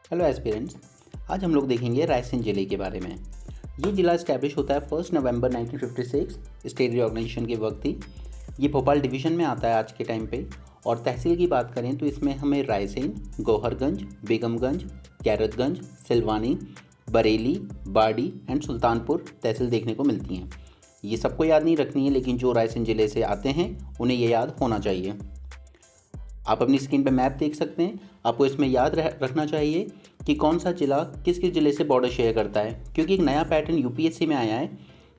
Hello aspirants. आज हम लोग देखेंगे रायसेन ज़िले के बारे में। ये ज़िला इस्टेब्लिश होता है 1 नवंबर 1956 स्टेट रिऑर्गेनाइजेशन के वक्त ही। ये भोपाल डिवीज़न में आता है आज के टाइम पे। और तहसील की बात करें तो इसमें हमें रायसेन, गौहरगंज, बेगमगंज, गैरतगंज, सिलवानी, बरेली, बाड़ी एंड सुल्तानपुर तहसील देखने को मिलती हैं। ये सबको याद नहीं रखनी है, लेकिन जो रायसेन ज़िले से आते हैं उन्हें ये याद होना चाहिए। आप अपनी स्क्रीन पे मैप देख सकते हैं। आपको इसमें याद रखना चाहिए कि कौन सा ज़िला किस किस ज़िले से बॉर्डर शेयर करता है, क्योंकि एक नया पैटर्न यूपीएससी में आया है।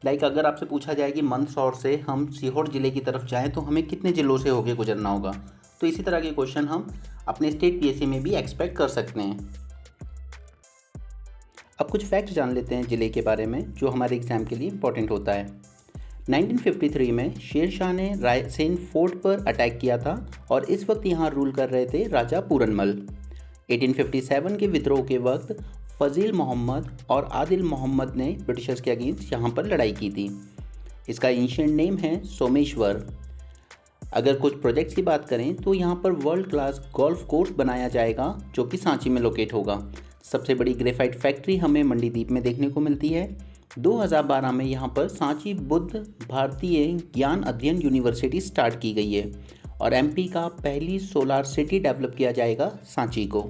लाइक अगर आपसे पूछा जाए कि मंदसौर से हम सीहोर ज़िले की तरफ जाएं तो हमें कितने ज़िलों से होकर गुजरना होगा, तो इसी तरह के क्वेश्चन हम अपने स्टेट पीएससी में भी एक्सपेक्ट कर सकते हैं। अब कुछ फैक्ट जान लेते हैं ज़िले के बारे में जो हमारे एग्ज़ाम के लिए इंपॉर्टेंट होता है। 1953 में शेर शाह ने रायसेन फोर्ट पर अटैक किया था और इस वक्त यहाँ रूल कर रहे थे राजा पूरनमल। 1857 के विद्रोह के वक्त फजील मोहम्मद और आदिल मोहम्मद ने ब्रिटिशर्स के अगेंस्ट यहाँ पर लड़ाई की थी। इसका एंशिएंट नेम है सोमेश्वर। अगर कुछ प्रोजेक्ट्स की बात करें तो यहाँ पर वर्ल्ड क्लास गोल्फ कोर्स बनाया जाएगा जो कि सांची में लोकेट होगा। सबसे बड़ी ग्रेफाइट फैक्ट्री हमें मंडीदीप में देखने को मिलती है। 2012 में यहाँ पर सांची बुद्ध भारतीय ज्ञान अध्ययन यूनिवर्सिटी स्टार्ट की गई है और एमपी का पहली सोलार सिटी डेवलप किया जाएगा सांची को।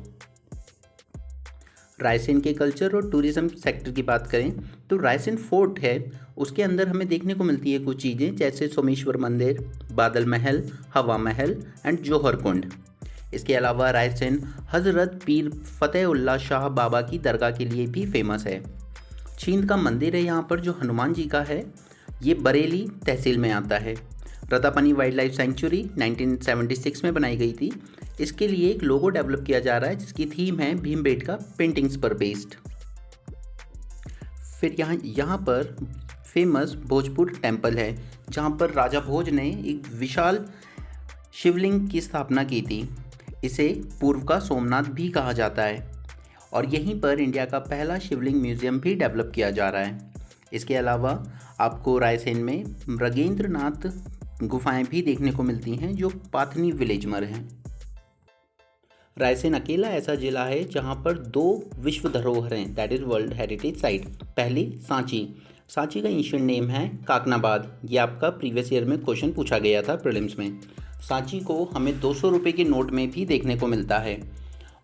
रायसेन के कल्चर और टूरिज्म सेक्टर की बात करें तो रायसेन फोर्ट है, उसके अंदर हमें देखने को मिलती है कुछ चीज़ें जैसे सोमेश्वर मंदिर, बादल महल, हवा महल एंड जौहर कुंड। इसके अलावा रायसेन हज़रत पीर फतेहुल्लाह शाह बाबा की दरगाह के लिए भी फेमस है। छींद का मंदिर है यहाँ पर जो हनुमान जी का है, ये बरेली तहसील में आता है। रतापनी वाइल्ड लाइफ सेंचुरी 1976 में बनाई गई थी। इसके लिए एक लोगो डेवलप किया जा रहा है जिसकी थीम है भीमबेटका पेंटिंग्स पर बेस्ड। फिर यहाँ पर फेमस भोजपुर टेम्पल है जहाँ पर राजा भोज ने एक विशाल शिवलिंग की स्थापना की थी। इसे पूर्व का सोमनाथ भी कहा जाता है और यहीं पर इंडिया का पहला शिवलिंग म्यूज़ियम भी डेवलप किया जा रहा है। इसके अलावा आपको रायसेन में मृगेंद्रनाथ गुफाएं भी देखने को मिलती हैं जो पाथनी विलेज में हैं। रायसेन अकेला ऐसा जिला है जहां पर 2 विश्व धरोहर हैं, that is world heritage site. पहली सांची का एंशिएंट नेम है काकनाबाद। ये आपका प्रीवियस ईयर में क्वेश्चन पूछा गया था प्रीलिम्स में। सांची को हमें 200 रुपये के नोट में भी देखने को मिलता है।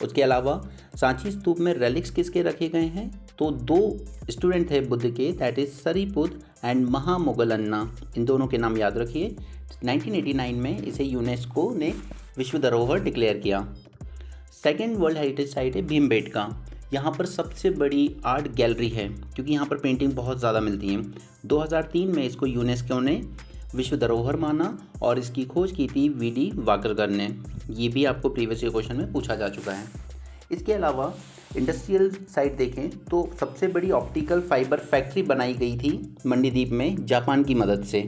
उसके अलावा सांची स्तूप में रेलिक्स किसके रखे गए हैं, तो 2 स्टूडेंट थे बुद्ध के, दैट इज़ सरीपुत एंड महामोगलन्ना। इन दोनों के नाम याद रखिए। 1989 में इसे यूनेस्को ने विश्व धरोहर डिक्लेयर किया। सेकेंड वर्ल्ड हेरिटेज साइट है भीमबेटका। यहाँ पर सबसे बड़ी आर्ट गैलरी है क्योंकि यहाँ पर पेंटिंग बहुत ज़्यादा मिलती हैं। 2003 में इसको यूनेस्को ने विश्व धरोहर माना और इसकी खोज की थी वीडी वाकरकर ने। ये भी आपको प्रीवियस ईयर क्वेश्चन में पूछा जा चुका है। इसके अलावा इंडस्ट्रियल साइट देखें तो सबसे बड़ी ऑप्टिकल फाइबर फैक्ट्री बनाई गई थी मंडीदीप में जापान की मदद से।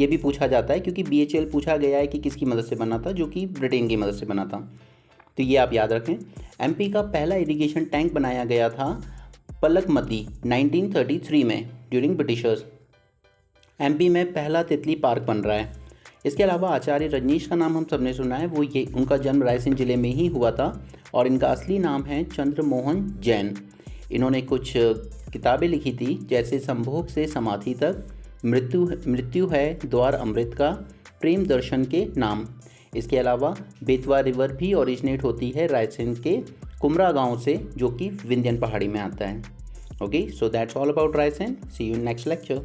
ये भी पूछा जाता है क्योंकि BHL पूछा गया है कि किसकी मदद से बना था, जो कि ब्रिटेन की मदद से बना था, तो ये आप याद रखें। MP का पहला इरिगेशन टैंक बनाया गया था पलकमती 1933 में ड्यूरिंग ब्रिटिशर्स। MP में पहला तितली पार्क बन रहा है। इसके अलावा आचार्य रजनीश का नाम हम सबने सुना है, उनका जन्म रायसेन ज़िले में ही हुआ था और इनका असली नाम है चंद्रमोहन जैन। इन्होंने कुछ किताबें लिखी थी जैसे संभोग से समाधि तक, मृत्यु है द्वार अमृत का, प्रेम दर्शन के नाम। इसके अलावा बेतवा रिवर भी ओरिजिनेट होती है रायसेन के कुमरा गांव से, जो कि विंध्यन पहाड़ी में आता है। Okay, so that's all about Raisen. See you in next lecture.